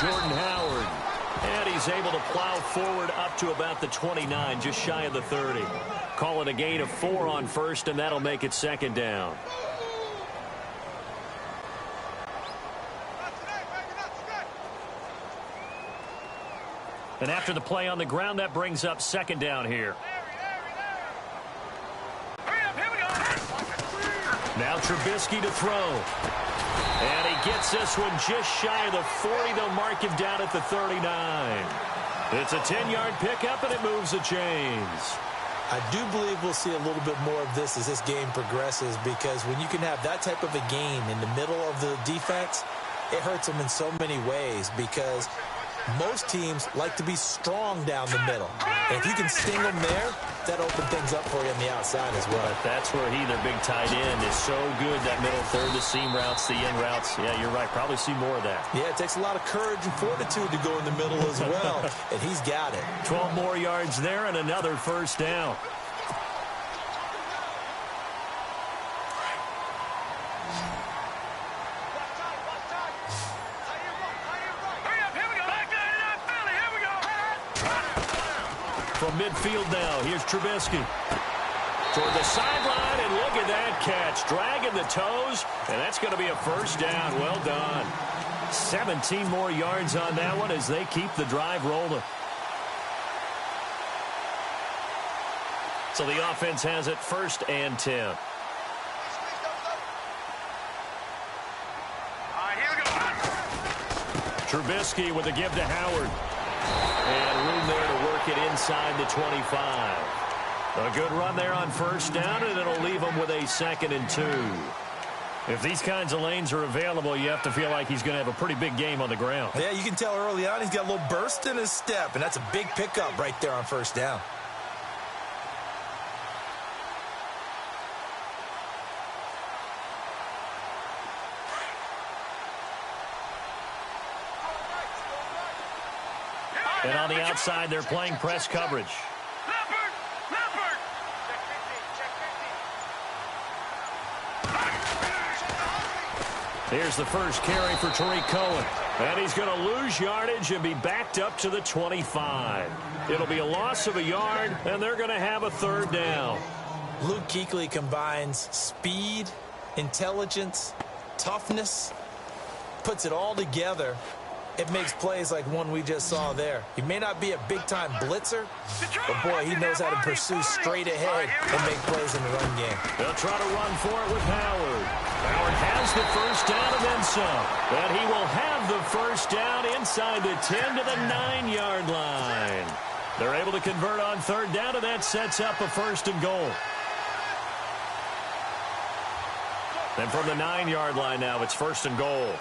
Jordan Howard. And he's able to plow forward up to about the 29, just shy of the 30. Call it a gain of 4 on first, and that'll make it second down. And after the play on the ground, that brings up second down here. Now Trubisky to throw. And he gets this one just shy of the 40. They'll mark him down at the 39. It's a 10-yard pickup, and it moves the chains. I do believe we'll see a little bit more of this as this game progresses, because when you can have that type of a gain in the middle of the defense, it hurts them in so many ways, because most teams like to be strong down the middle. And if you can sting them there, that opens things up for you on the outside as well. But that's where their big tight end, is so good, that middle third, the seam routes, the in routes. Yeah, you're right. Probably see more of that. Yeah, it takes a lot of courage and fortitude to go in the middle as well, and he's got it. 12 more yards there and another first down. From midfield now, here's Trubisky. Toward the sideline, and look at that catch. Dragging the toes, and that's going to be a first down. Well done. 17 more yards on that one as they keep the drive rolling. So the offense has it first and 10. All right, here we go. Trubisky with a give to Howard. And room there to work it inside the 25. A good run there on first down, and it'll leave him with a 2nd and 2. If these kinds of lanes are available, you have to feel like he's going to have a pretty big game on the ground. Yeah, you can tell early on he's got a little burst in his step, and that's a big pickup right there on first down. And on the outside, they're playing press coverage. Here's the first carry for Tariq Cohen. And he's going to lose yardage and be backed up to the 25. It'll be a loss of a yard, and they're going to have a third down. Luke Kuechly combines speed, intelligence, toughness, puts it all together. It makes plays like one we just saw there. He may not be a big-time blitzer, but, boy, he knows how to pursue straight ahead and make plays in the run game. They'll try to run for it with Howard. Howard has the first down and then some. And he will have the first down inside the 10 to the 9-yard line. They're able to convert on third down, and that sets up a 1st and goal. And from the 9-yard line now, it's 1st and goal.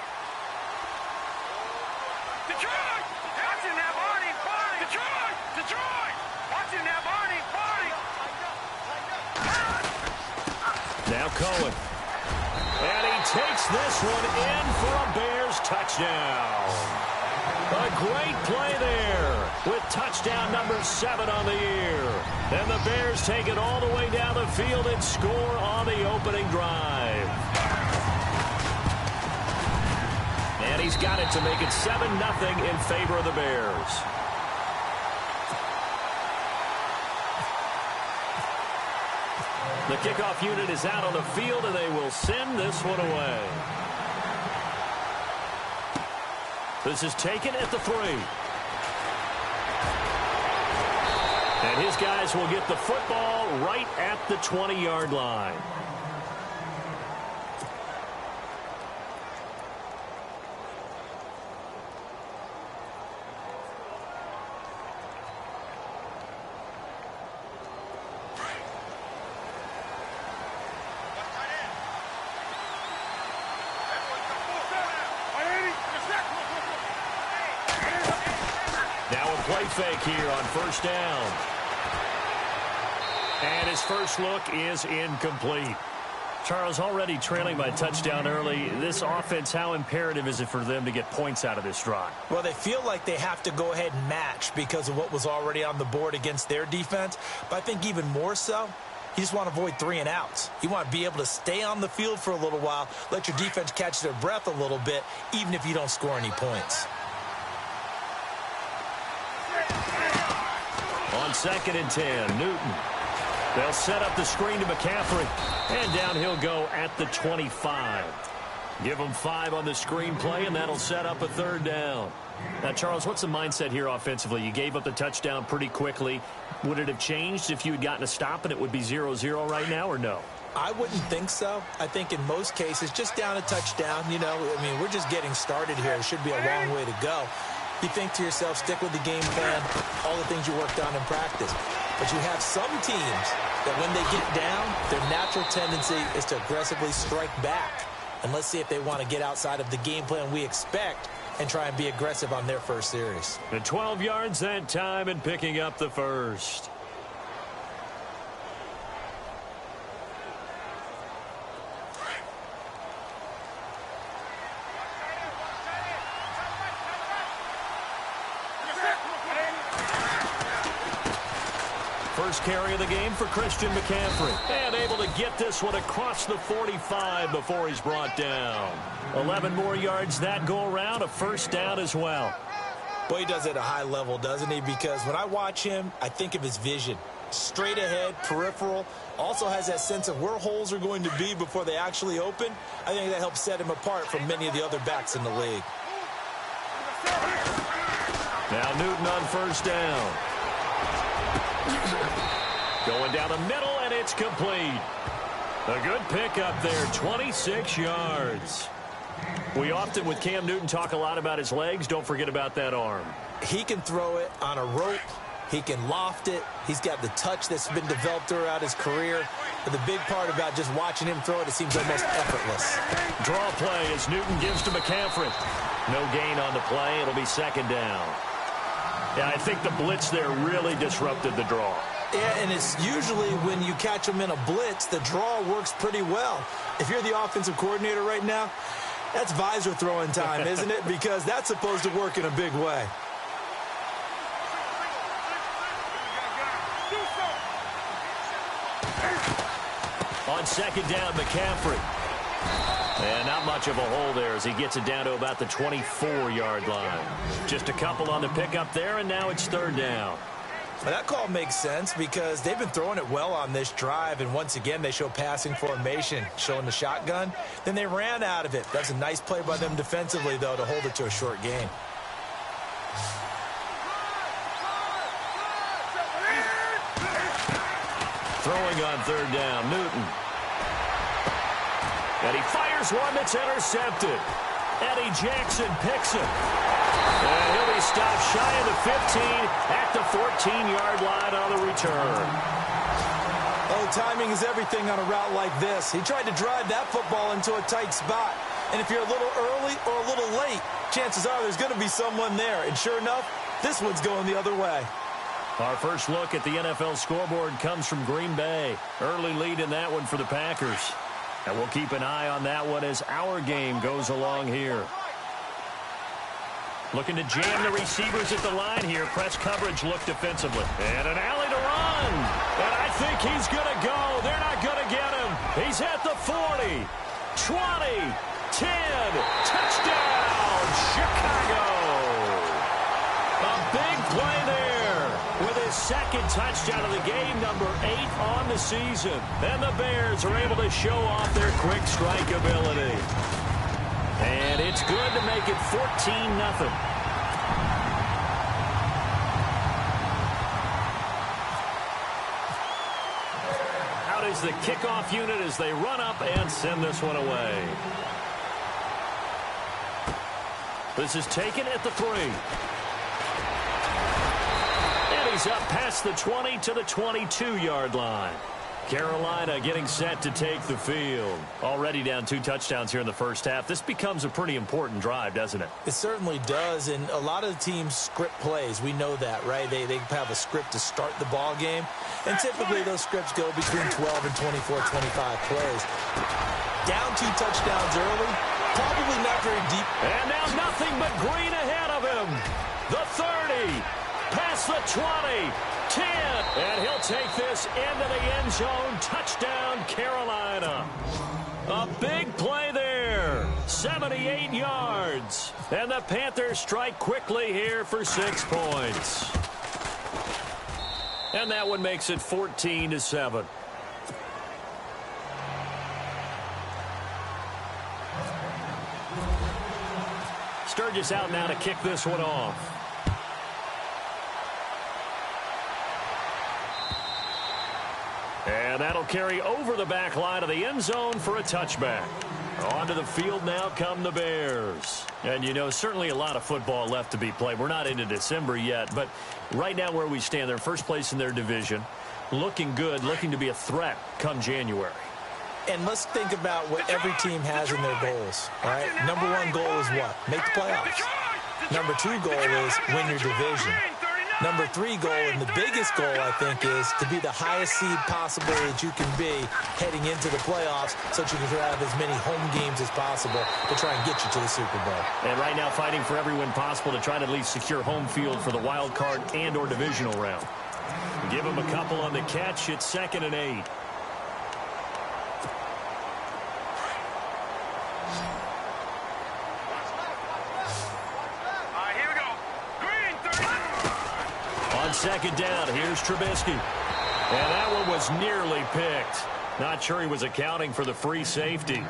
Now Cohen. And he takes this one in for a Bears touchdown. A great play there with touchdown number 7 on the year. And the Bears take it all the way down the field and score on the opening drive. And he's got it to make it 7-0 in favor of the Bears. The kickoff unit is out on the field, and they will send this one away. This is taken at the 3. And his guys will get the football right at the 20-yard line. Play fake here on first down. And his first look is incomplete. Charles, already trailing by touchdown early. This offense, how imperative is it for them to get points out of this drive? Well, they feel like they have to go ahead and match because of what was already on the board against their defense. But I think even more so, you just want to avoid 3 and outs. You want to be able to stay on the field for a little while, let your defense catch their breath a little bit, even if you don't score any points. On 2nd and 10, Newton. They'll set up the screen to McCaffrey. And down he'll go at the 25. Give him 5 on the screen play, and that'll set up a 3rd down. Now, Charles, what's the mindset here offensively? You gave up the touchdown pretty quickly. Would it have changed if you had gotten a stop and it would be 0-0 right now, or no? I wouldn't think so. I think in most cases, just down a touchdown, you know, I mean, we're just getting started here. It should be a long way to go. You think to yourself, stick with the game plan, all the things you worked on in practice. But you have some teams that when they get down, their natural tendency is to aggressively strike back. And let's see if they want to get outside of the game plan we expect and try and be aggressive on their first series. And 12 yards that time and picking up the first. First carry of the game for Christian McCaffrey. And able to get this one across the 45 before he's brought down. 11 more yards that go around, a 1st down as well. Boy, he does it at a high level, doesn't he? Because when I watch him, I think of his vision. Straight ahead, peripheral. Also has that sense of where holes are going to be before they actually open. I think that helps set him apart from many of the other backs in the league. Now Newton on 1st down. Going down the middle, and it's complete. A good pickup there, 26 yards. We often, with Cam Newton, talk a lot about his legs. Don't forget about that arm. He can throw it on a rope. He can loft it. He's got the touch that's been developed throughout his career. But the big part about just watching him throw it, it seems almost effortless. Draw play as Newton gives to McCaffrey. No gain on the play. It'll be 2nd down. Yeah, I think the blitz there really disrupted the draw. Yeah, and it's usually when you catch them in a blitz, the draw works pretty well. If you're the offensive coordinator right now, that's visor throwing time, isn't it? Because that's supposed to work in a big way. On 2nd down, McCaffrey. And not much of a hole there as he gets it down to about the 24-yard line. Just a couple on the pickup there, and now it's 3rd down. Well, that call makes sense because they've been throwing it well on this drive, and once again, they show passing formation, showing the shotgun. Then they ran out of it. That's a nice play by them defensively, though, to hold it to a short gain. Throwing on 3rd down, Newton. And he fires one that's intercepted. Eddie Jackson picks it. And he'll be stopped shy of the 15 at the 14-yard line on the return. Oh, timing is everything on a route like this. He tried to drive that football into a tight spot. And if you're a little early or a little late, chances are there's going to be someone there. And sure enough, this one's going the other way. Our first look at the NFL scoreboard comes from Green Bay. Early lead in that one for the Packers. And we'll keep an eye on that one as our game goes along here. Looking to jam the receivers at the line here. Press coverage look defensively. And an alley to run. And I think he's going to go. They're not going to get him. He's at the 40, 20, 10. Touchdown, Chicago. A big play there with his 2nd touchdown of the game, number 8 on the season. And the Bears are able to show off their quick strike ability. And it's good to make it 14-0. Out is the kickoff unit as they run up and send this one away. This is taken at the 3. And he's up past the 20 to the 22-yard line. Carolina getting set to take the field. Already down 2 touchdowns here in the first half. This becomes a pretty important drive, doesn't it? It certainly does, and a lot of the teams script plays. We know that, right? They have a script to start the ball game, and typically those scripts go between 12 and 24, 25 plays. Down 2 touchdowns early, probably not very deep. And now nothing but green ahead of him. The 30, past the 20, 10, and he'll take this into the end zone. Touchdown, Carolina. A big play there. 78 yards. And the Panthers strike quickly here for 6 points. And that one makes it 14-7. Sturgis out now to kick this one off. And that'll carry over the back line of the end zone for a touchback. Onto the field now come the Bears. And, you know, certainly a lot of football left to be played. We're not into December yet, but right now where we stand, they're first place in their division. Looking good, looking to be a threat come January. And let's think about what every team has in their goals, all right? Number one goal is what? Make the playoffs. Number two goal is win your division. Number three goal, and the biggest goal, I think, is to be the highest seed possible that you can be heading into the playoffs so that you can have as many home games as possible to try and get you to the Super Bowl. And right now fighting for every win possible to try to at least secure home field for the wild card and or divisional round. Give them a couple on the catch. It's 2nd and 8. On 2nd down, here's Trubisky. And that one was nearly picked. Not sure he was accounting for the free safety.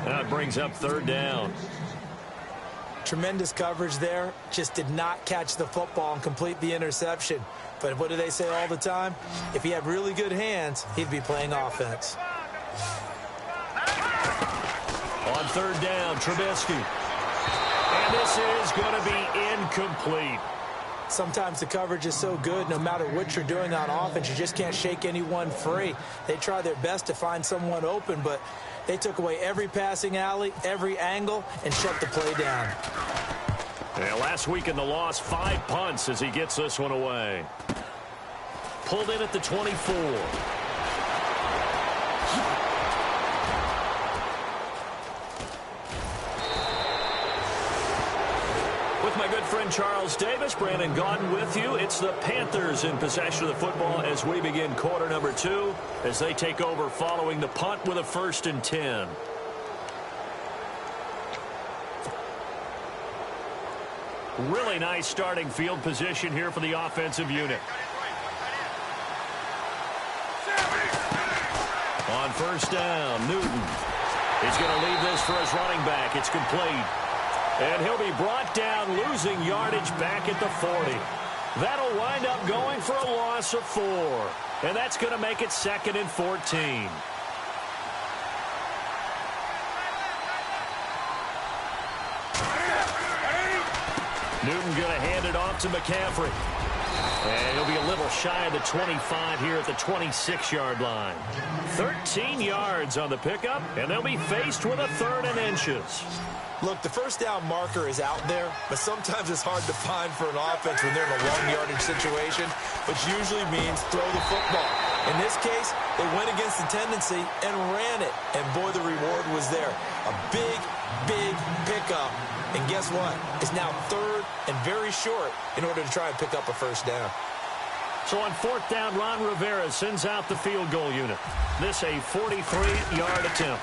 That brings up 3rd down. Tremendous coverage there. Just did not catch the football and complete the interception. But what do they say all the time? If he had really good hands, he'd be playing offense. On 3rd down, Trubisky. And this is going to be incomplete. Sometimes the coverage is so good, no matter what you're doing on offense, you just can't shake anyone free. They try their best to find someone open, but they took away every passing alley, every angle, and shut the play down. Yeah, last week in the loss, 5 punts as he gets this one away. Pulled in at the 24. With my good friend Charles Davis, Brandon Gaudin with you. It's the Panthers in possession of the football as we begin quarter number 2 as they take over following the punt with a 1st and 10. Really nice starting field position here for the offensive unit. On 1st down, Newton. He's going to leave this for his running back. It's complete. And he'll be brought down, losing yardage back at the 40. That'll wind up going for a loss of 4. And that's going to make it 2nd and 14. Newton going to hand it off to McCaffrey. And he'll be a little shy of the 25 here at the 26-yard line. 13 yards on the pickup, and they'll be faced with a 3rd and inches. Look, the 1st down marker is out there, but sometimes it's hard to find for an offense when they're in a long yardage situation, which usually means throw the football. In this case, they went against the tendency and ran it, and boy, the reward was there. A big, big pickup, and guess what? It's now 3rd and very short in order to try and pick up a 1st down. So on 4th down, Ron Rivera sends out the field goal unit. This a 43-yard attempt.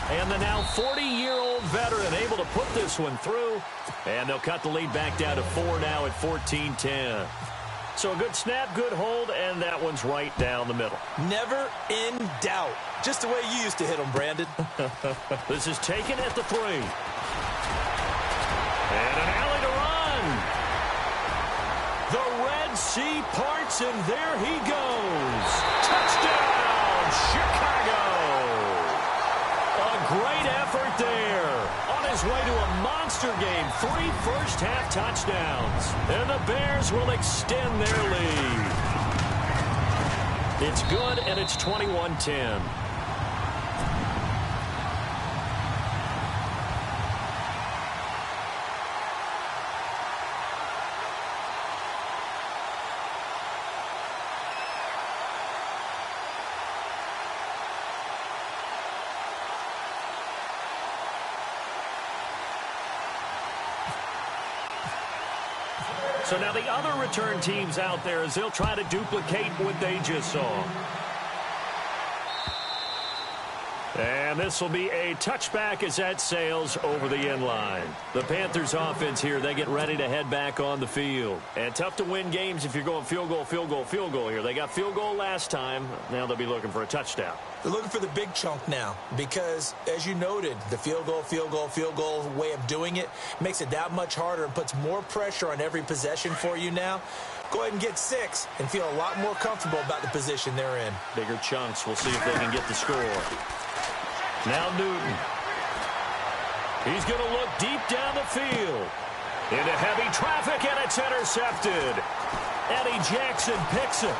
And the now 40-year-old veteran able to put this one through. And they'll cut the lead back down to 4 now at 14-10. So a good snap, good hold, and that one's right down the middle. Never in doubt. Just the way you used to hit them, Brandon. This is taken at the 3. And an alley to run. The Red Sea parts, and there he goes. Touchdown, Chicago. A great effort there. On his way to a monster game. 3 first-half touchdowns. And the Bears will extend their lead. It's good, and it's 21-10. So now the other return teams out there as they'll try to duplicate what they just saw. And this will be a touchback as that sails over the end line. The Panthers offense here, they get ready to head back on the field. And tough to win games if you're going field goal, field goal, field goal here. They got field goal last time. Now they'll be looking for a touchdown. They're looking for the big chunk now because, as you noted, the field goal way of doing it makes it that much harder and puts more pressure on every possession for you now. Go ahead and get 6 and feel a lot more comfortable about the position they're in. Bigger chunks. We'll see if they can get the score. Now Newton. He's going to look deep down the field. Into heavy traffic, and it's intercepted. Eddie Jackson picks it.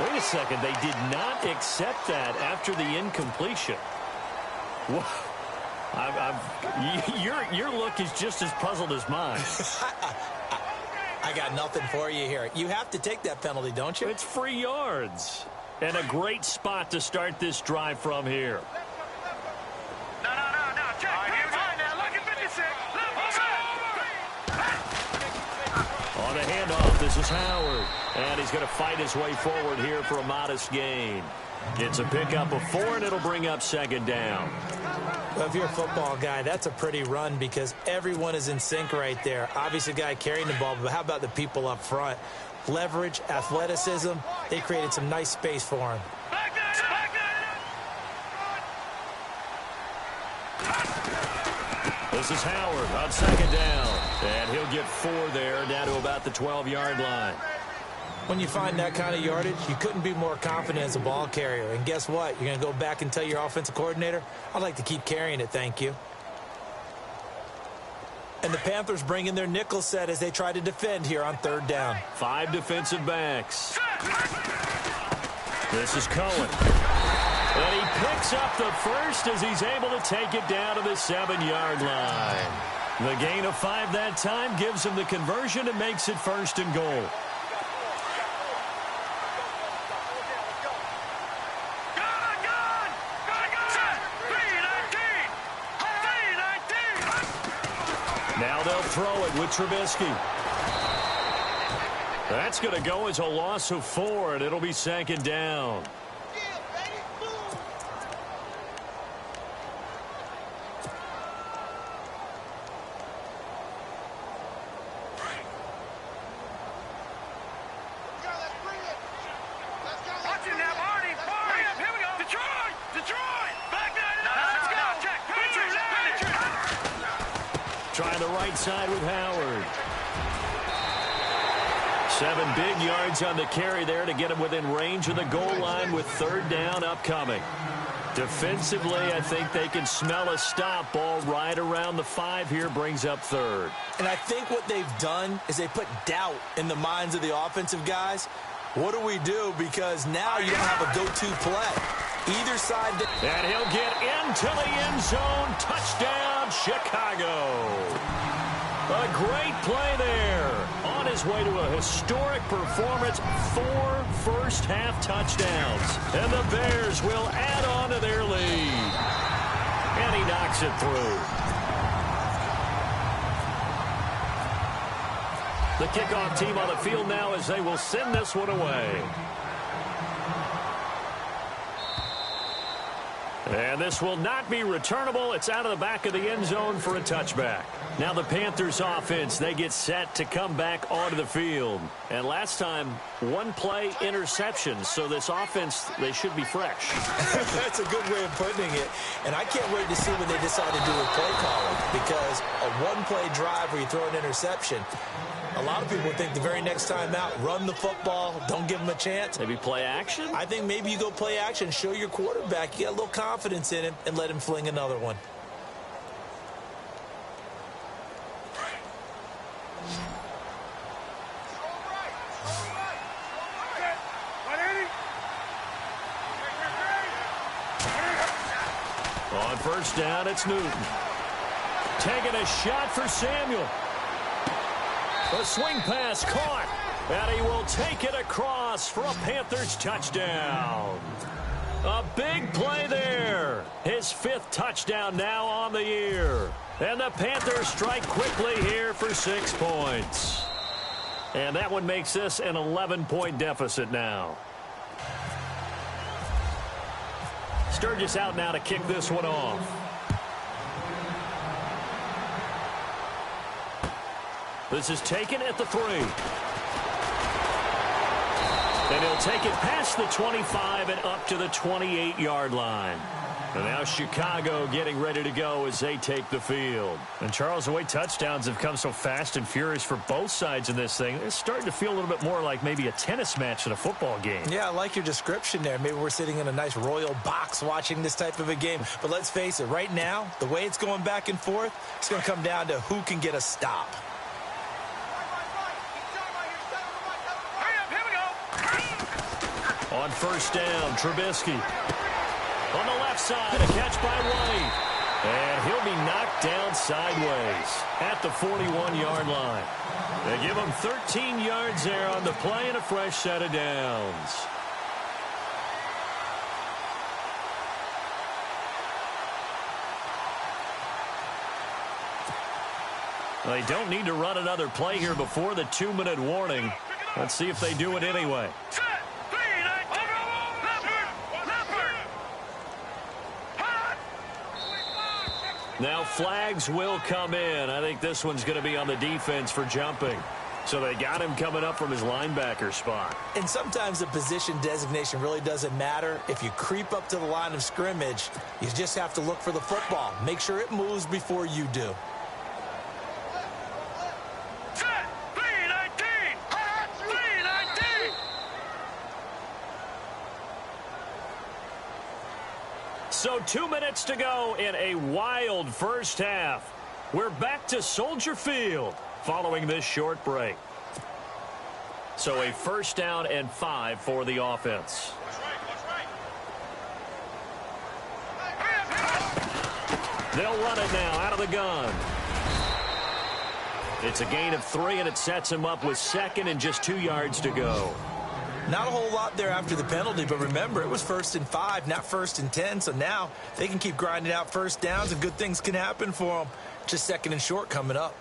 Wait a second. They did not accept that after the incompletion. Your look is just as puzzled as mine. I got nothing for you here. You have to take that penalty, don't you? It's free yards. And a great spot to start this drive from here. No. Check. Now, look at 56. On the handoff, this is Howard. And he's going to fight his way forward here for a modest gain. It's a pickup of 4, and it'll bring up second down. Well, if you're a football guy, that's a pretty run because everyone is in sync right there. Obviously, the guy carrying the ball, but how about the people up front? Leverage, athleticism, they created some nice space for him. This is Howard on second down. And he'll get 4 there, down to about the 12-yard line. When you find that kind of yardage, you couldn't be more confident as a ball carrier. And guess what? You're going to go back and tell your offensive coordinator, I'd like to keep carrying it, thank you. And the Panthers bring in their nickel set as they try to defend here on third down. 5 defensive backs. This is Cohen. And he picks up the first as he's able to take it down to the 7-yard line. The gain of 5 that time gives him the conversion and makes it 1st and goal. Now they'll throw it with Trubisky. That's going to go as a loss of 4, and it'll be 2nd down. Trying the right side with Howard. 7 big yards on the carry there to get him within range of the goal line with 3rd down upcoming. Defensively, I think they can smell a stop. Ball right around the 5 here, brings up 3rd. And I think what they've done is they put doubt in the minds of the offensive guys. What do we do? Because now you don't have a go-to play. Either side. And he'll get into the end zone. Touchdown, Chicago. A great play there. On his way to a historic performance, 4 first-half touchdowns. And the Bears will add on to their lead. And he knocks it through. The kickoff team on the field now as they will send this one away. And this will not be returnable. It's out of the back of the end zone for a touchback. Now the Panthers offense, they get set to come back onto the field. And last time, 1 play interception. So this offense, they should be fresh. That's a good way of putting it. And I can't wait to see what they decide to do with play calling. Because a 1-play drive where you throw an interception, a lot of people think the very next time out, run the football, don't give them a chance. Maybe play action? I think maybe you go play action, show your quarterback you got a little confidence in him, and let him fling another one. On 1st down, it's Newton. Taking a shot for Samuel. A swing pass caught, and he will take it across for a Panthers touchdown. A big play there. His 5th touchdown now on the year. And the Panthers strike quickly here for 6 points. And that one makes this an 11-point deficit now. Sturgis out now to kick this one off. This is taken at the 3. And he'll take it past the 25 and up to the 28-yard line. And now Chicago getting ready to go as they take the field. And Charles, the way touchdowns have come so fast and furious for both sides in this thing, it's starting to feel a little bit more like maybe a tennis match than a football game. Yeah, I like your description there. Maybe we're sitting in a nice royal box watching this type of a game. But let's face it, right now, the way it's going back and forth, it's going to come down to who can get a stop. On first down, Trubisky. On the left side, a catch by White. And he'll be knocked down sideways at the 41-yard line. They give him 13 yards there on the play and a fresh set of downs. They don't need to run another play here before the 2-minute warning. Let's see if they do it anyway. Now flags will come in. I think this one's going to be on the defense for jumping. So they got him coming up from his linebacker spot. And sometimes the position designation really doesn't matter. If you creep up to the line of scrimmage, you just have to look for the football. Make sure it moves before you do. So 2 minutes to go in a wild first half. We're back to Soldier Field following this short break. So a first down and 5 for the offense. They'll run it now out of the gun. It's a gain of 3, and it sets him up with 2nd and just 2 yards to go. Not a whole lot there after the penalty, but remember, it was 1st and 5, not 1st and 10. So now they can keep grinding out first downs, and good things can happen for them. Just 2nd and short coming up.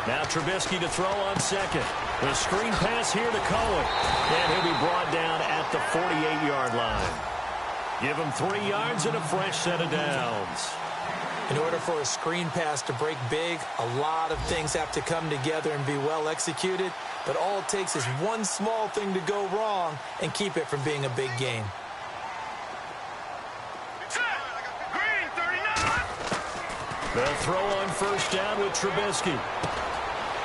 Now Trubisky to throw on 2nd. The screen pass here to Cohen. And he'll be brought down at the 48-yard line. Give him 3 yards and a fresh set of downs. In order for a screen pass to break big, a lot of things have to come together and be well executed. But all it takes is one small thing to go wrong and keep it from being a big game. They'll throw on first down with Trubisky.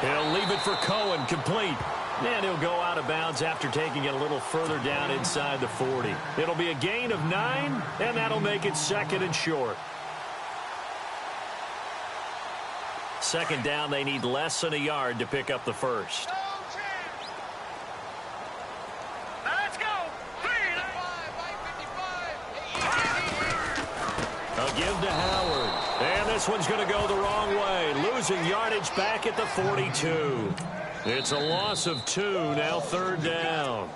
He'll leave it for Cohen, complete. And he'll go out of bounds after taking it a little further down inside the 40. It'll be a gain of 9, and that'll make it 2nd and short. 2nd down, they need less than a yard to pick up the first. Let's go. A give to Howard. And this one's going to go the wrong way. Losing yardage back at the 42. It's a loss of 2, now 3rd down.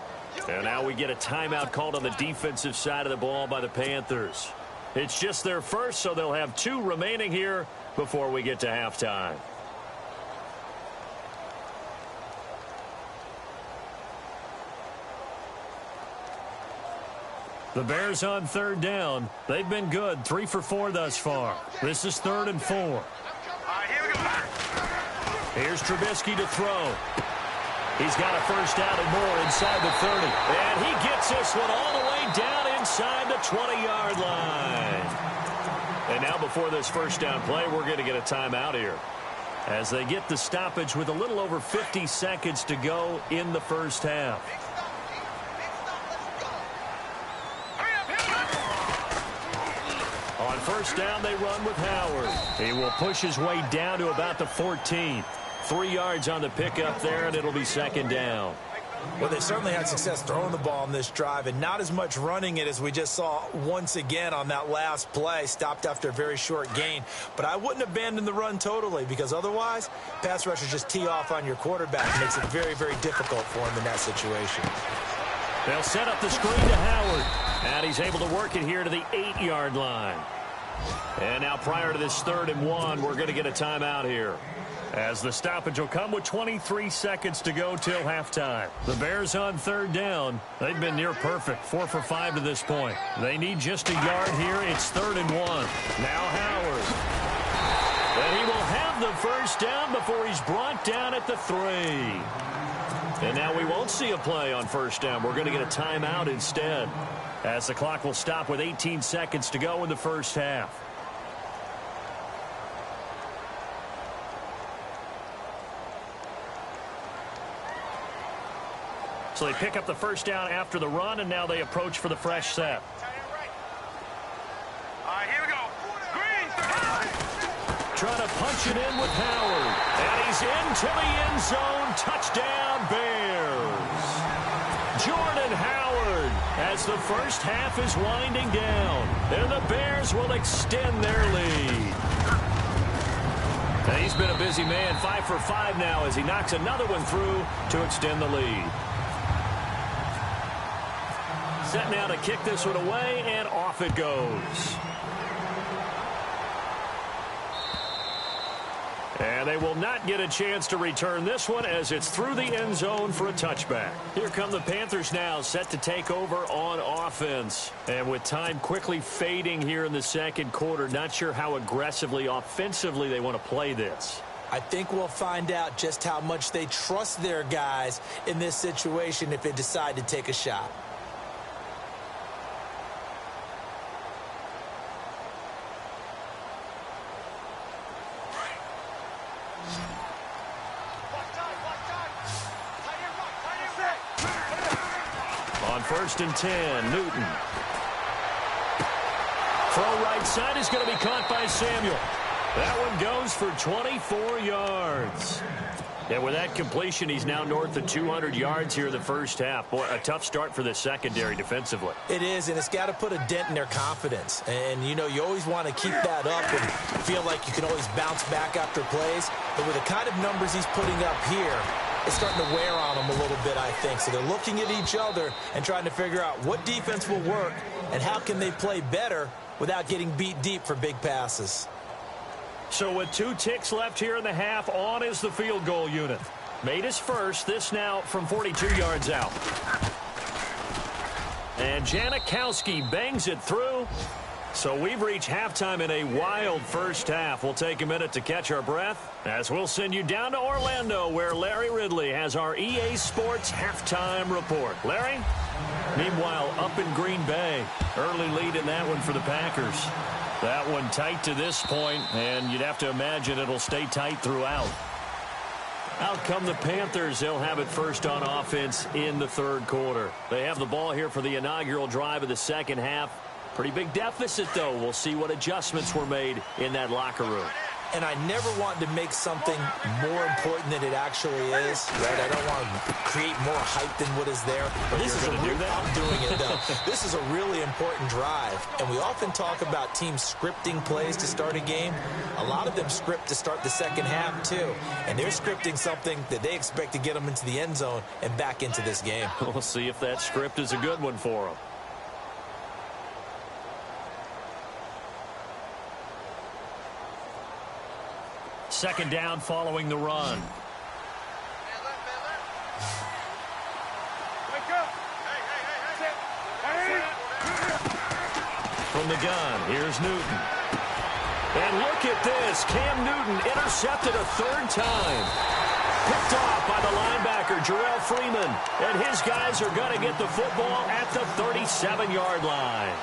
And now we get a timeout called on the defensive side of the ball by the Panthers. It's just their first, so they'll have 2 remaining here before we get to halftime. The Bears on 3rd down. They've been good, 3 for 4 thus far. This is 3rd and 4. All right, here we go. Here's Trubisky to throw. He's got a first down and more inside the 30. And he gets this one all the way down inside the 20-yard line. And now before this first down play, we're going to get a timeout here. As they get the stoppage with a little over 50 seconds to go in the first half. On first down, they run with Howard. He will push his way down to about the 14. 3 yards on the pickup there, and it'll be 2nd down. Well, they certainly had success throwing the ball on this drive and not as much running it as we just saw once again on that last play. Stopped after a very short gain. But I wouldn't abandon the run totally, because otherwise, pass rushers just tee off on your quarterback. It makes it very, very difficult for him in that situation. They'll set up the screen to Howard. And he's able to work it here to the 8-yard line. And now prior to this 3rd and 1, we're going to get a timeout here, as the stoppage will come with 23 seconds to go till halftime. The Bears on 3rd down. They've been near perfect, 4 for 5 to this point. They need just a yard here. It's 3rd and 1. Now Howard. And he will have the first down before he's brought down at the 3. And now we won't see a play on first down. We're going to get a timeout instead, as the clock will stop with 18 seconds to go in the first half. So they pick up the first down after the run, and now they approach for the fresh set. All right, here we go. Green. Trying to punch it in with Howard. And he's into the end zone. Touchdown, Bears. Jordan Howard, as the first half is winding down. And the Bears will extend their lead. And he's been a busy man, 5 for 5 now, as he knocks another one through to extend the lead. Set now to kick this one away, and off it goes. And they will not get a chance to return this one, as it's through the end zone for a touchback. Here come the Panthers now, set to take over on offense. And with time quickly fading here in the second quarter, not sure how aggressively, offensively they want to play this. I think we'll find out just how much they trust their guys in this situation if they decide to take a shot. On 1st and 10, Newton. Throw right side is going to be caught by Samuel. That one goes for 24 yards. And with that completion, he's now north of 200 yards here in the first half. Boy, a tough start for the secondary defensively. It is, and it's got to put a dent in their confidence. And, you know, you always want to keep that up and feel like you can always bounce back after plays. But with the kind of numbers he's putting up here, it's starting to wear on them a little bit, I think. So they're looking at each other and trying to figure out what defense will work and how can they play better without getting beat deep for big passes. So with 2 ticks left here in the half, on is the field goal unit. Made his first, this now from 42 yards out. And Janikowski bangs it through. So we've reached halftime in a wild first half. We'll take a minute to catch our breath, as we'll send you down to Orlando, where Larry Ridley has our EA Sports halftime report. Larry? Meanwhile, up in Green Bay, early lead in that one for the Packers. That one tight to this point, and you'd have to imagine it'll stay tight throughout. Out come the Panthers. They'll have it first on offense in the 3rd quarter. They have the ball here for the inaugural drive of the second half. Pretty big deficit, though. We'll see what adjustments were made in that locker room. And I never want to make something more important than it actually is, right? I don't want to create more hype than what is there. But this is I'm doing it, though. This is a really important drive. And we often talk about teams scripting plays to start a game. A lot of them script to start the second half, too. And they're scripting something that they expect to get them into the end zone and back into this game. We'll see if that script is a good one for them. Second down following the run. From the gun, here's Newton. And look at this. Cam Newton intercepted a 3rd time. Picked off by the linebacker, Jarrell Freeman. And his guys are going to get the football at the 37-yard line.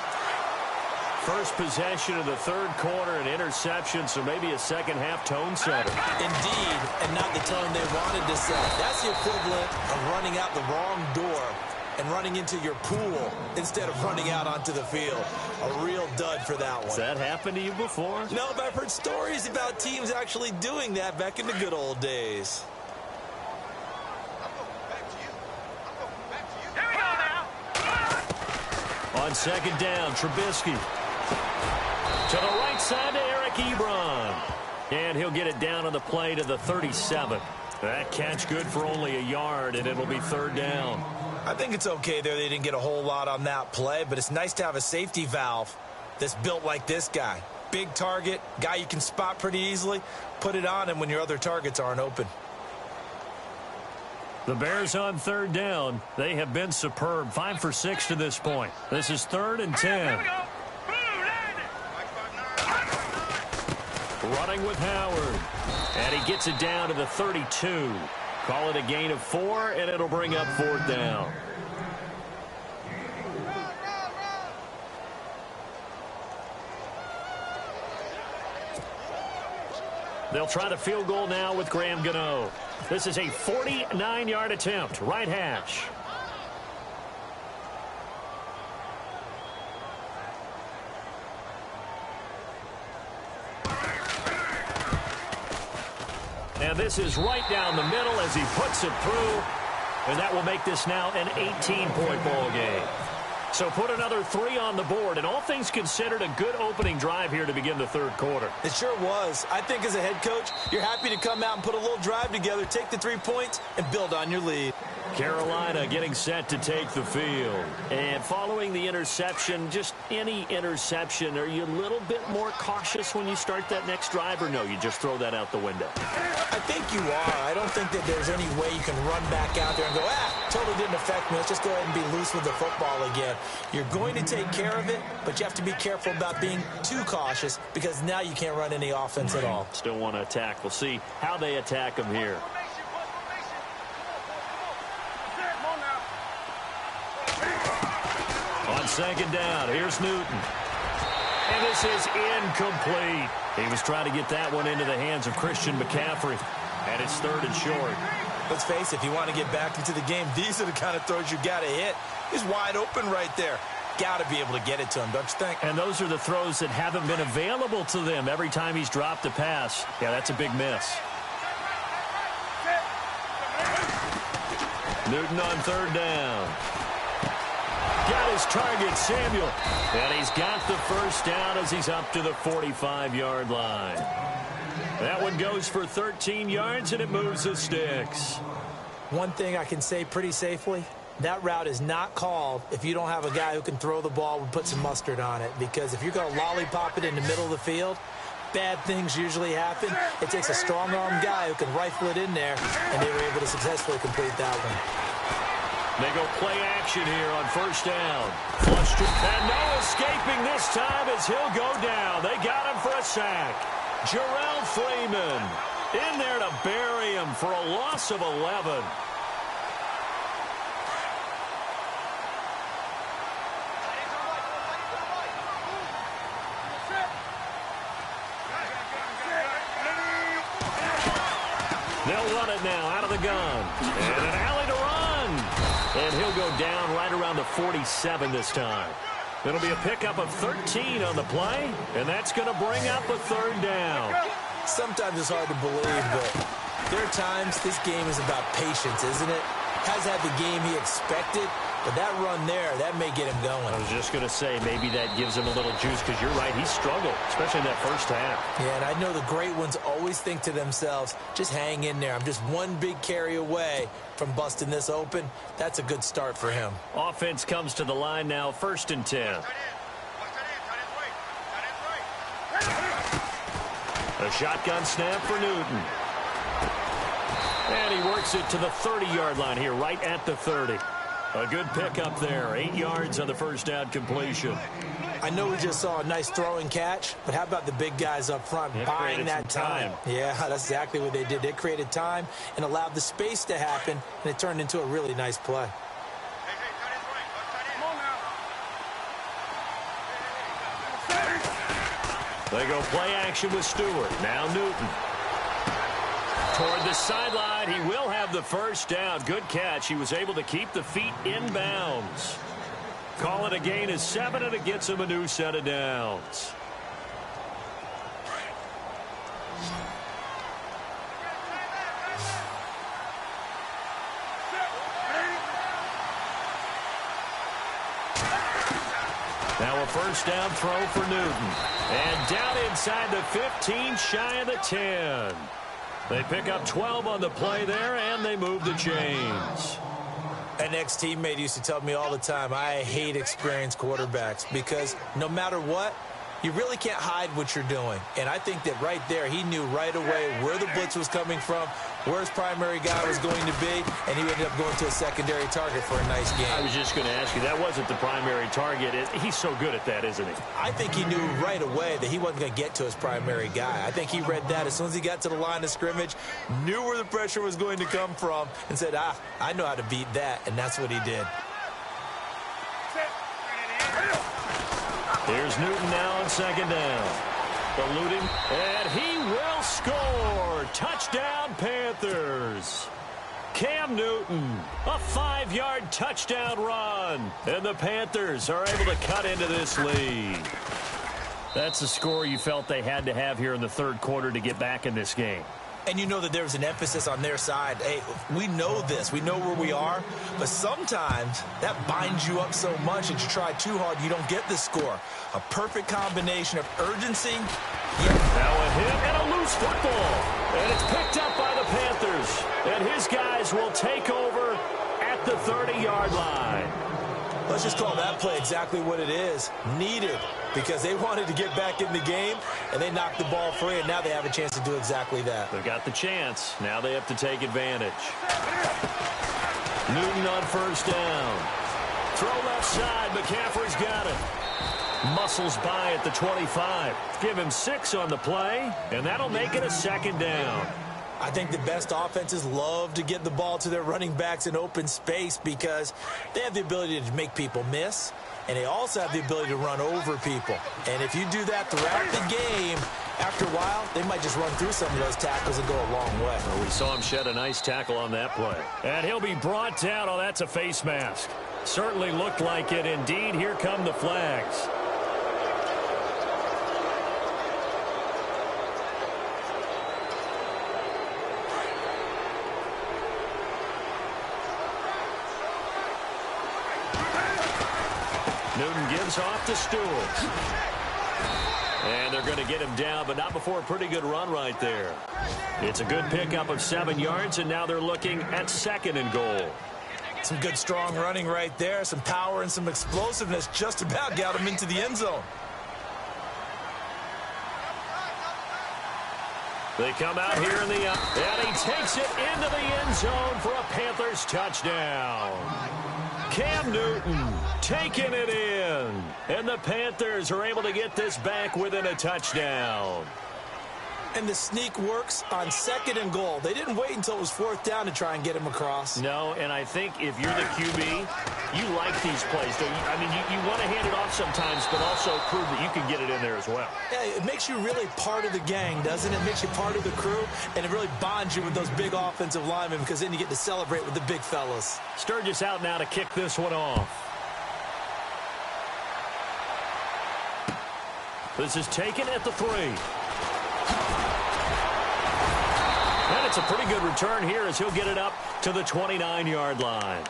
First possession of the 3rd quarter, an interception, so maybe a second-half tone setter. Indeed, and not the tone they wanted to set. That's the equivalent of running out the wrong door and running into your pool instead of running out onto the field. A real dud for that one. Has that happened to you before? No, but I've heard stories about teams actually doing that back in the good old days. On second down, Trubisky. To the right side to Eric Ebron. And he'll get it down on the play to the 37. That catch good for only a yard, and it'll be third down. I think it's okay there. They didn't get a whole lot on that play, but it's nice to have a safety valve that's built like this guy. Big target, guy you can spot pretty easily. Put it on him when your other targets aren't open. The Bears on third down. They have been superb. 5 for 6 to this point. This is 3rd and 10. Running with Howard. And he gets it down to the 32. Call it a gain of 4, and it'll bring up 4th down. They'll try the field goal now with Graham Gano. This is a 49-yard attempt, right hash. And this is right down the middle as he puts it through. And that will make this now an 18-point ball game. So put another 3 on the board. And all things considered, a good opening drive here to begin the third quarter. It sure was. I think as a head coach, you're happy to come out and put a little drive together, take the 3 points, and build on your lead. Carolina getting set to take the field. And following the interception, just any interception, are you a little bit more cautious when you start that next drive, or no, you just throw that out the window? I think you are. I don't think that there's any way you can run back out there and go, totally didn't affect me. Let's just go ahead and be loose with the football again. You're going to take care of it, but you have to be careful about being too cautious because now you can't run any offense at all. Still want to attack. We'll see how they attack them here. On second down, here's Newton. And this is incomplete. He was trying to get that one into the hands of Christian McCaffrey. And it's 3rd and short. Let's face it, if you want to get back into the game, these are the kind of throws you got to hit. He's wide open right there. Got to be able to get it to him, don't you think? And those are the throws that haven't been available to them every time he's dropped a pass. Yeah, that's a big miss. Newton on third down. Got his target, Samuel. And he's got the first down as he's up to the 45-yard line. That one goes for 13 yards, and it moves the sticks. One thing I can say pretty safely, that route is not called if you don't have a guy who can throw the ball and put some mustard on it. Because if you're going to lollipop it in the middle of the field, bad things usually happen. It takes a strong-arm guy who can rifle it in there, and they were able to successfully complete that one. They go play action here on first down. Flushed it, and no escaping this time as he'll go down. They got him for a sack. Jarrell Freeman in there to bury him for a loss of 11. They'll run it now out of the gun. And an alley to run. And he'll go down right around the 47 this time. It'll be a pickup of 13 on the play, and that's going to bring up a third down. Sometimes it's hard to believe, but there are times this game is about patience, isn't it? Has had the game he expected, but that run there, that may get him going. I was just going to say, maybe that gives him a little juice, because you're right, he struggled, especially in that first half. Yeah, and I know the great ones always think to themselves, just hang in there. I'm just one big carry away from busting this open. That's a good start for him. Offense comes to the line now, 1st and 10. A shotgun snap for Newton. And he works it to the 30-yard line here, right at the 30. A good pickup there, 8 yards on the first down completion. I know we just saw a nice throw and catch, but how about the big guys up front buying that time? Yeah, that's exactly what they did. They created time and allowed the space to happen, and it turned into a really nice play. They go play action with Stewart. Now Newton. Toward the sideline, he will have the first down. Good catch. He was able to keep the feet in bounds. Call it a gain of 7, and it gets him a new set of downs. first down throw for Newton. And down inside the 15, shy of the 10. They pick up 12 on the play there, and they move the chains. An ex-teammate used to tell me all the time, I hate experienced quarterbacks because no matter what, you really can't hide what you're doing. And I think that right there, he knew right away where the blitz was coming from, where his primary guy was going to be, and he ended up going to a secondary target for a nice game. I was just going to ask you, that wasn't the primary target. He's so good at that, isn't he? I think he knew right away that he wasn't going to get to his primary guy. I think he read that as soon as he got to the line of scrimmage, knew where the pressure was going to come from, and said, I know how to beat that, and that's what he did. Here's Newton now on second down. Eluding, and he will score. Touchdown, Panthers. Cam Newton, a 5-yard touchdown run. And the Panthers are able to cut into this lead. That's the score you felt they had to have here in the third quarter to get back in this game. And you know that there's an emphasis on their side. Hey, we know this. We know where we are. But sometimes that binds you up so much that you try too hard, you don't get the score. A perfect combination of urgency. Now a hit and a loose football. And it's picked up by the Panthers. And his guys will take over at the 30-yard line. Let's just call that play exactly what it is. Needed. Because they wanted to get back in the game, and they knocked the ball free, and now they have a chance to do exactly that. They've got the chance. Now they have to take advantage. Newton on first down. Throw left side. McCaffrey's got it. Muscles by at the 25. Give him 6 on the play, and that'll make it a second down. I think the best offenses love to get the ball to their running backs in open space because they have the ability to make people miss, and they also have the ability to run over people. And if you do that throughout the game, after a while, they might just run through some of those tackles and go a long way. Well, we saw him shed a nice tackle on that play. And he'll be brought down. Oh, that's a face mask. Certainly looked like it. Indeed, here come the flags. Newton gives off to Stewart. And they're going to get him down, but not before a pretty good run right there. It's a good pickup of 7 yards, and now they're looking at 2nd and goal. Some good, strong running right there. Some power and some explosiveness just about got him into the end zone. They come out here in the and he takes it into the end zone for a Panthers touchdown. Cam Newton taking it in. And the Panthers are able to get this back within a touchdown. And the sneak works on 2nd and goal. They didn't wait until it was 4th down to try and get him across. No, and I think if you're the QB, you like these plays. Don't you? I mean, you want to hand it off sometimes, but also prove that you can get it in there as well. Yeah, it makes you really part of the gang, doesn't it? It makes you part of the crew, and it really bonds you with those big offensive linemen because then you get to celebrate with the big fellas. Sturgis out now to kick this one off. This is taken at the 3. And it's a pretty good return here as he'll get it up to the 29-yard line.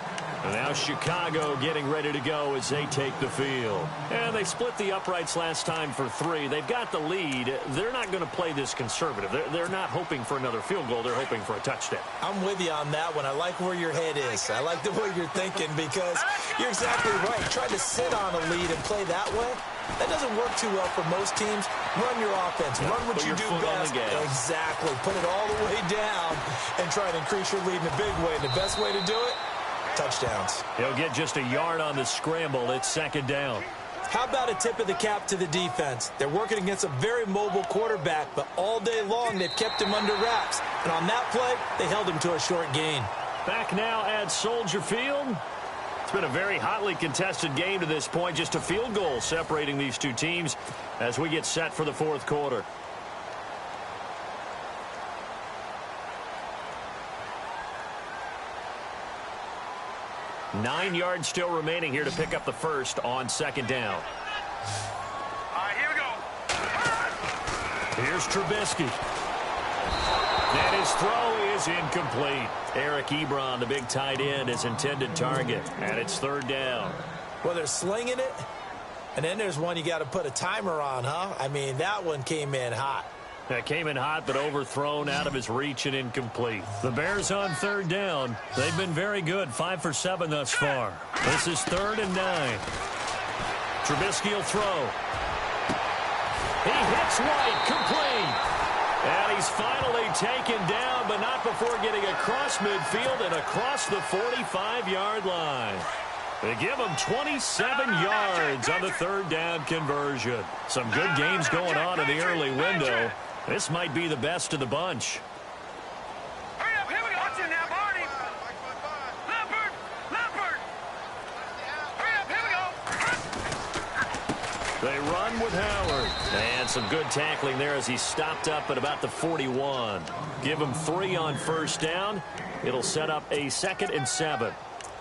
And now Chicago getting ready to go as they take the field. And they split the uprights last time for 3. They've got the lead. They're not going to play this conservative. They're not hoping for another field goal. They're hoping for a touchdown. I'm with you on that one. I like where your head is. I like the way you're thinking because you're exactly right. Trying to sit on a lead and play that way, that doesn't work too well for most teams. Run your offense. Run what you do best. Exactly. Put it all the way down and try to increase your lead in a big way. And the best way to do it, touchdowns. He'll get just a yard on the scramble. It's 2nd down. How about a tip of the cap to the defense? They're working against a very mobile quarterback, but all day long they've kept him under wraps. And on that play, they held him to a short gain. Back now at Soldier Field. It's been a very hotly contested game to this point. Just a field goal separating these two teams as we get set for the 4th quarter. Nine yards still remaining here to pick up the first on 2nd down. All right, here we go. Here's Trubisky. And his throw is incomplete. Eric Ebron, the big tight end, is intended target. And it's 3rd down. Well, they're slinging it, And then there's one you got to put a timer on, huh? I mean, that one came in hot. That came in hot, but overthrown, out of his reach, and incomplete. The Bears on third down. They've been very good, 5 for 7 thus far. This is 3rd and 9. Trubisky will throw. He hits White, complete. And he's finally taken down, but not before getting across midfield and across the 45-yard line. They give him 27 yards on the 3rd down conversion. Some good games going on in the early window. This might be the best of the bunch. Hurry up, here we go. Watch it now, Barney. Leopard. Hurry up, here we go. They run with Howard. And some good tackling there as he stopped up at about the 41. Give him 3 on 1st down. It'll set up a 2nd and 7.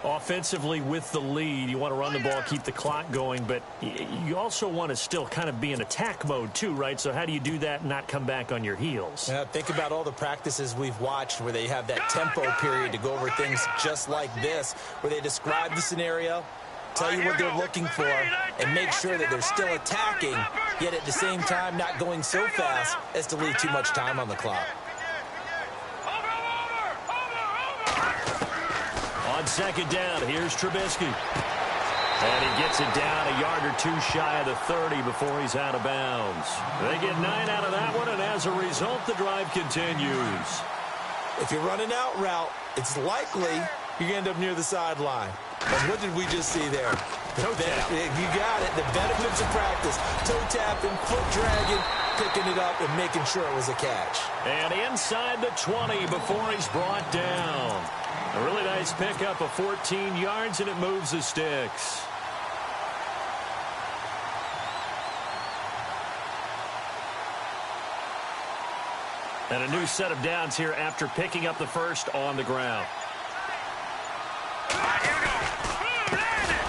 Offensively with the lead, you want to run the ball, keep the clock going, but you also want to still kind of be in attack mode too, right? So how do you do that and not come back on your heels? Yeah, think about all the practices we've watched where they have that tempo period to go over things just like this, where they describe the scenario, tell you what they're looking for, and make sure that they're still attacking, yet at the same time not going so fast as to leave too much time on the clock. On 2nd down, here's Trubisky. And he gets it down a yard or 2 shy of the 30 before he's out of bounds. They get 9 out of that one, and as a result, the drive continues. If you're running out route, it's likely you're going to end up near the sideline. And what did we just see there? Toe tap. You got it. The benefits of practice. Toe tapping, foot dragging, picking it up, and making sure it was a catch. And inside the 20 before he's brought down. A really nice pickup of 14 yards, and it moves the sticks. And a new set of downs here after picking up the first on the ground.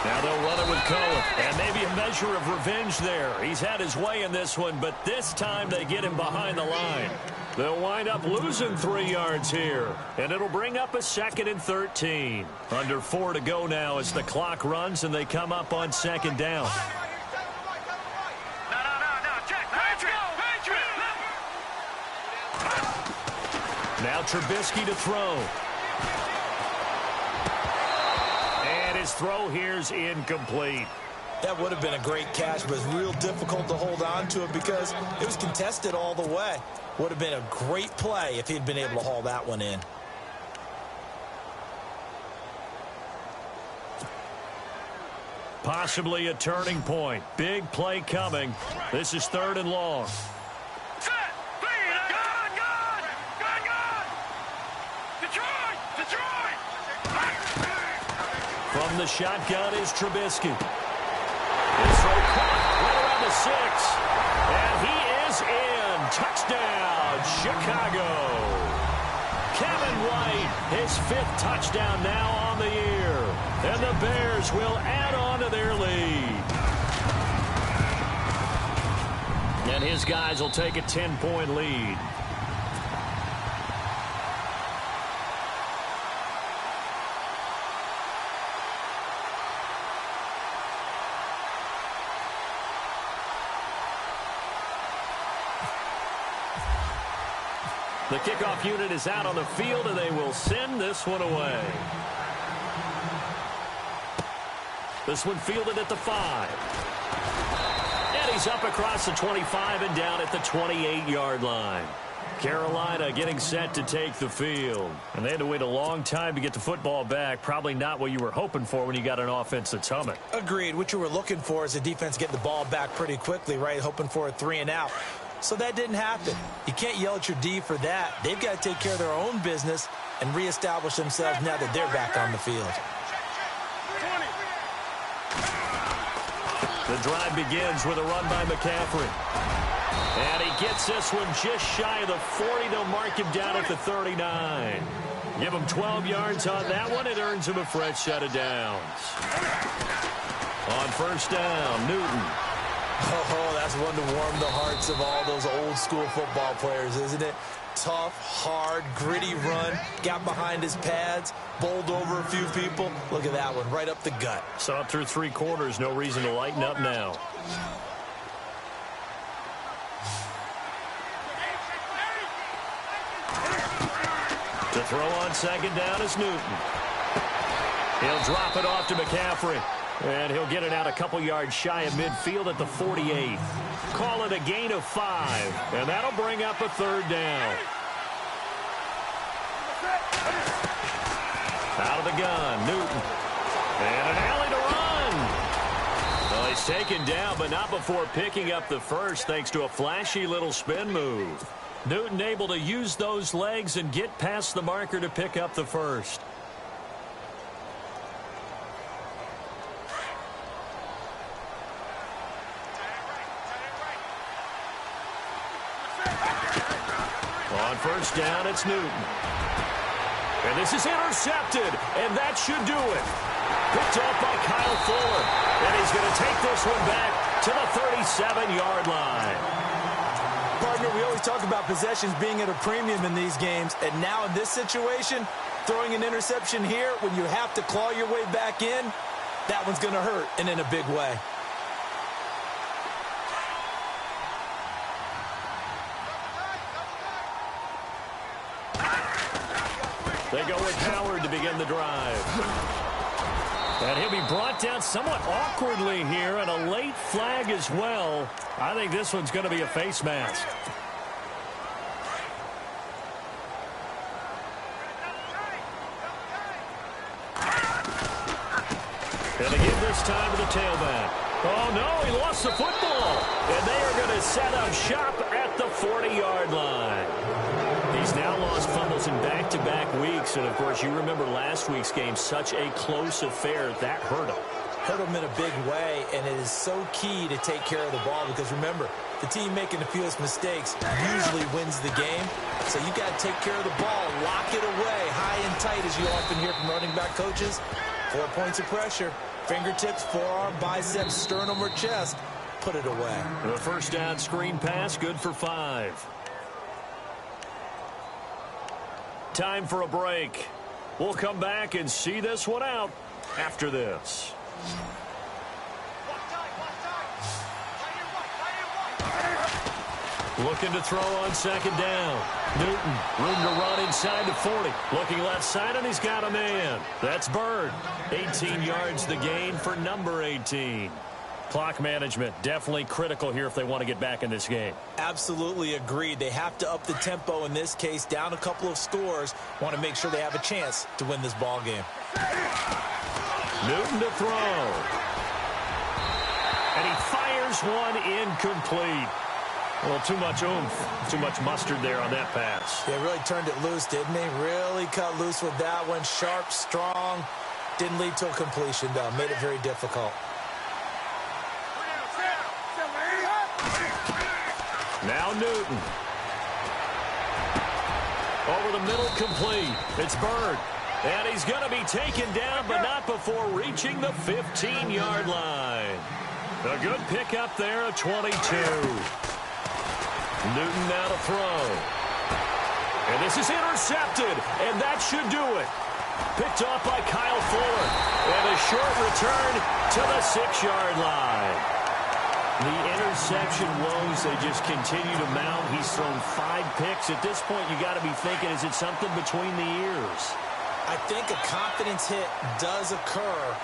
Now they'll run it with Cohen, and maybe a measure of revenge there. He's had his way in this one, but this time they get him behind the line. They'll wind up losing 3 yards here, and it'll bring up a 2nd and 13. Under 4 to go now as the clock runs, and they come up on 2nd down. No, check. Patriot. Now Trubisky to throw. And his throw here's incomplete. That would have been a great catch, but it's real difficult to hold on to it because it was contested all the way. Would have been a great play if he'd been able to haul that one in. Possibly a turning point. Big play coming. This is 3rd and long. Set. Gun. Detroit. From the shotgun is Trubisky. His throw caught right around the 6. And he is in. Touchdown, Chicago. Kevin White, his 5th touchdown now on the year. And the Bears will add on to their lead. And his guys will take a 10-point lead. The kickoff unit is out on the field, and they will send this one away. This one fielded at the 5. And he's up across the 25 and down at the 28-yard line. Carolina getting set to take the field. And they had to wait a long time to get the football back. Probably not what you were hoping for when you got an offense that's humming. Agreed. What you were looking for is the defense getting the ball back pretty quickly, right? Hoping for a 3 and out. So that didn't happen. You can't yell at your D for that. They've got to take care of their own business and reestablish themselves now that they're back on the field. The drive begins with a run by McCaffrey. And he gets this one just shy of the 40. They'll mark him down at the 39. Give him 12 yards on that one. It earns him a fresh set of downs. On 1st down, Newton. Oh, that's one to warm the hearts of all those old school football players, isn't it? Tough, hard, gritty run. Got behind his pads, bowled over a few people. Look at that one, right up the gut. Saw it through 3 quarters. No reason to lighten up now. To throw on second down is Newton. He'll drop it off to McCaffrey. And he'll get it out a couple yards shy of midfield at the 48. Call it a gain of 5. And that'll bring up a third down. Out of the gun, Newton. And an alley to run. Well, he's taken down, but not before picking up the first thanks to a flashy little spin move. Newton able to use those legs and get past the marker to pick up the first. On first down, it's Newton. And this is intercepted, and that should do it. Picked up by Kyle Fuller. And he's going to take this one back to the 37-yard line. Partner, we always talk about possessions being at a premium in these games, and now in this situation, throwing an interception here when you have to claw your way back in, that one's going to hurt, and in a big way. They go with Howard to begin the drive. And he'll be brought down somewhat awkwardly here, and a late flag as well. I think this one's going to be a face mask. And they give this time to the tailback. Oh, no, he lost the football. And they are going to set up shop at the 40-yard line. He's now lost fumbles in back-to-back weeks. And, of course, you remember last week's game, such a close affair. That hurt him. Hurt him in a big way, and it is so key to take care of the ball because, remember, the team making the fewest mistakes usually wins the game. So you got to take care of the ball, lock it away, high and tight, as you often hear from running back coaches. 4 points of pressure, fingertips, forearm, biceps, sternum, or chest. Put it away. The first down screen pass, good for 5. Time for a break. We'll come back and see this one out after this. Looking to throw on second down. Newton, room to run inside the 40. Looking left side, and he's got a man. That's Bird. 18 yards the gain for number 18. Clock management definitely critical here if they want to get back in this game. Absolutely agreed. They have to up the tempo in this case, down a couple of scores. Want to make sure they have a chance to win this ball game. Newton to throw. And he fires one incomplete. Well, too much oomph, too much mustard there on that pass. They really turned it loose, didn't they? Really cut loose with that one. Sharp, strong. Didn't lead to a completion, though. Made it very difficult. Now Newton. Over the middle, complete. It's Bird. And he's going to be taken down, but not before reaching the 15-yard line. A good pickup there at 22. Newton now to throw. And this is intercepted, and that should do it. Picked off by Kyle Fuller. And a short return to the 6-yard line. The interception woes, they just continue to mount. He's thrown 5 picks. At this point, you got to be thinking, is it something between the ears? I think a confidence hit does occur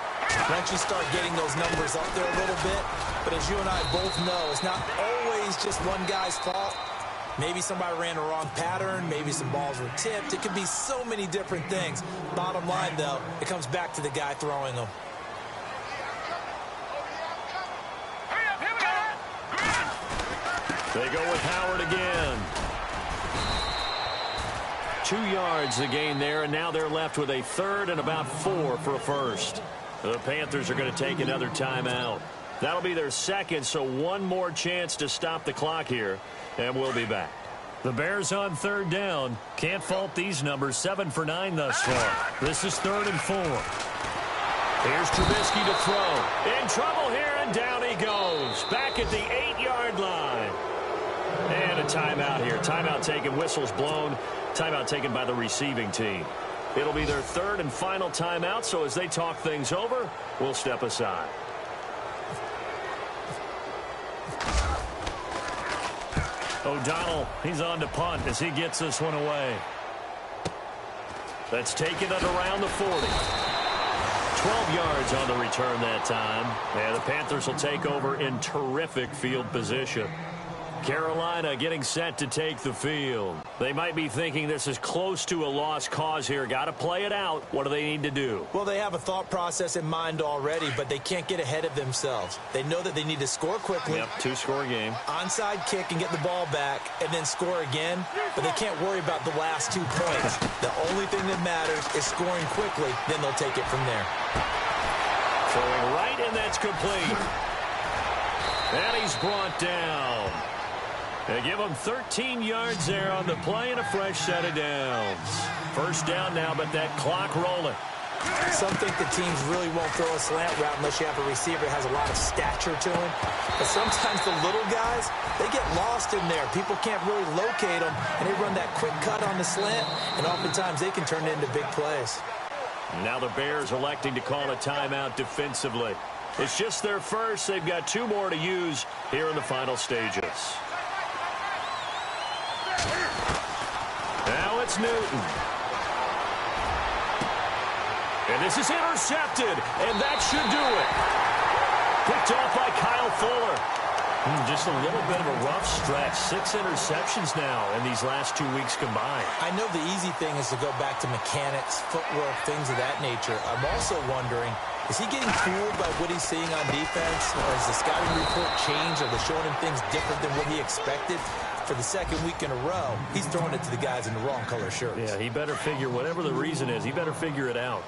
once you start getting those numbers up there a little bit. But as you and I both know, it's not always just one guy's fault. Maybe somebody ran a wrong pattern. Maybe some balls were tipped. It could be so many different things. Bottom line, though, it comes back to the guy throwing them. They go with Howard again. 2 yards the gain there, and now they're left with a third and about 4 for a first. The Panthers are going to take another timeout. That'll be their second, so one more chance to stop the clock here, and we'll be back. The Bears on third down. Can't fault these numbers. 7 for 9 thus far. This is 3rd and 4. Here's Trubisky to throw. In trouble here, and down he goes. Back at the 8-yard line. And a timeout here. Timeout taken, whistles blown. Timeout taken by the receiving team. It'll be their 3rd and final timeout, so as they talk things over, we'll step aside. O'Donnell, he's on to punt as he gets this one away. That's taken it around the 40. 12 yards on the return that time. And the Panthers will take over in terrific field position. Carolina getting set to take the field. They might be thinking this is close to a lost cause here. Got to play it out. What do they need to do? Well, they have a thought process in mind already, but they can't get ahead of themselves. They know that they need to score quickly. Yep, two-score game. Onside kick and get the ball back and then score again, but they can't worry about the last 2 points. The only thing that matters is scoring quickly, then they'll take it from there. Throwing right, and that's complete. And he's brought down. They give him 13 yards there on the play and a fresh set of downs. First down now, but that clock rolling. Some think the teams really won't throw a slant route unless you have a receiver that has a lot of stature to him. But sometimes the little guys, they get lost in there. People can't really locate them, and they run that quick cut on the slant, and oftentimes they can turn it into big plays. Now the Bears electing to call a timeout defensively. It's just their first. They've got 2 more to use here in the final stages. Now it's Newton. And this is intercepted, and that should do it. Picked off by Kyle Fuller. Just a little bit of a rough stretch. 6 interceptions now in these last 2 weeks combined. I know the easy thing is to go back to mechanics, footwork, things of that nature. I'm also wondering, is he getting fooled by what he's seeing on defense? Or has the scouting report changed? Are they showing him things different than what he expected? For the second week in a row, he's throwing it to the guys in the wrong color shirts. Yeah, he better figure, whatever the reason is, he better figure it out.